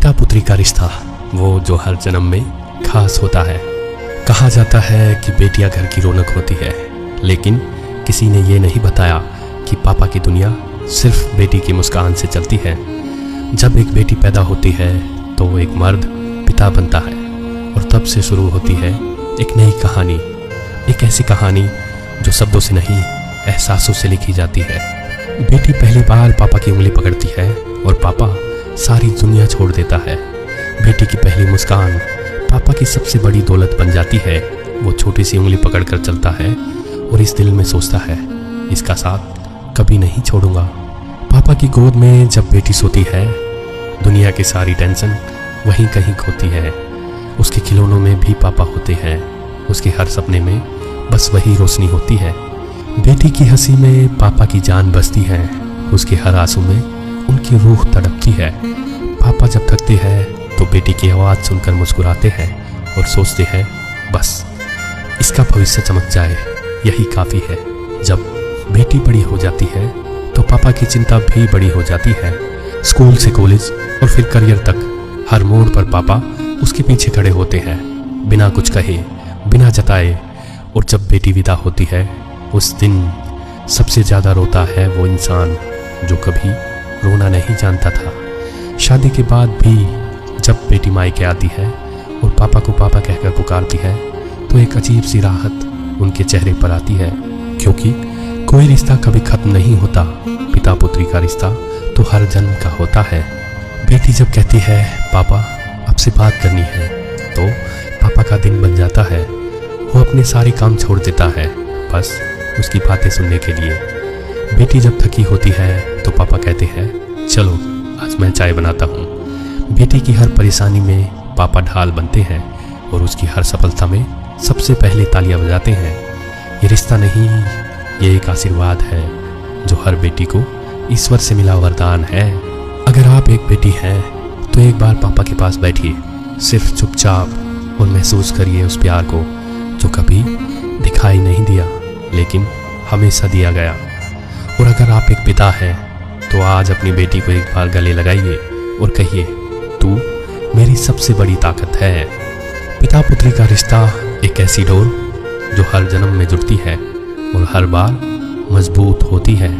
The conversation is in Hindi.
पिता पुत्री का रिश्ता वो जो हर जन्म में खास होता है। कहा जाता है कि बेटियां घर की रौनक होती है, लेकिन किसी ने ये नहीं बताया कि पापा की दुनिया सिर्फ बेटी की मुस्कान से चलती है। जब एक बेटी पैदा होती है तो वो एक मर्द पिता बनता है और तब से शुरू होती है एक नई कहानी, एक ऐसी कहानी जो शब्दों से नहीं एहसासों से लिखी जाती है। बेटी पहली बार पापा की उंगली पकड़ती है और पापा सारी दुनिया छोड़ देता है। बेटी की पहली मुस्कान पापा की सबसे बड़ी दौलत बन जाती है। वो छोटी सी उंगली पकड़कर चलता है और इस दिल में सोचता है, इसका साथ कभी नहीं छोड़ूंगा। पापा की गोद में जब बेटी सोती है, दुनिया की सारी टेंशन वहीं कहीं खोती है। उसके खिलौनों में भी पापा होते हैं, उसके हर सपने में बस वही रोशनी होती है। बेटी की हंसी में पापा की जान बसती है, उसके हर आंसू में उनकी रूह तड़पती है। पापा जब थकते हैं तो बेटी की आवाज़ सुनकर मुस्कुराते हैं और सोचते हैं, बस इसका भविष्य चमक जाए, यही काफ़ी है। जब बेटी बड़ी हो जाती है तो पापा की चिंता भी बड़ी हो जाती है। स्कूल से कॉलेज और फिर करियर तक हर मोड़ पर पापा उसके पीछे खड़े होते हैं, बिना कुछ कहे, बिना जताए। और जब बेटी विदा होती है, उस दिन सबसे ज़्यादा रोता है वो इंसान जो कभी रोना नहीं जानता था। शादी के बाद भी जब बेटी मायके आती है और पापा को पापा कहकर पुकारती है तो एक अजीब सी राहत उनके चेहरे पर आती है, क्योंकि कोई रिश्ता कभी खत्म नहीं होता। पिता पुत्री का रिश्ता तो हर जन्म का होता है। बेटी जब कहती है, पापा आपसे बात करनी है, तो पापा का दिन बन जाता है। वो अपने सारे काम छोड़ देता है बस उसकी बातें सुनने के लिए। बेटी जब थकी होती है तो पापा कहते हैं, चलो आज मैं चाय बनाता हूँ। बेटी की हर परेशानी में पापा ढाल बनते हैं और उसकी हर सफलता में सबसे पहले तालियां बजाते हैं। ये रिश्ता नहीं, ये एक आशीर्वाद है जो हर बेटी को ईश्वर से मिला वरदान है। अगर आप एक बेटी हैं तो एक बार पापा के पास बैठिए, सिर्फ चुपचाप, और महसूस करिए उस प्यार को जो कभी दिखाई नहीं दिया लेकिन हमेशा दिया गया। और अगर आप एक पिता हैं तो आज अपनी बेटी को एक बार गले लगाइए और कहिए, तू मेरी सबसे बड़ी ताकत है। पिता पुत्री का रिश्ता एक ऐसी डोर जो हर जन्म में जुड़ती है और हर बार मजबूत होती है।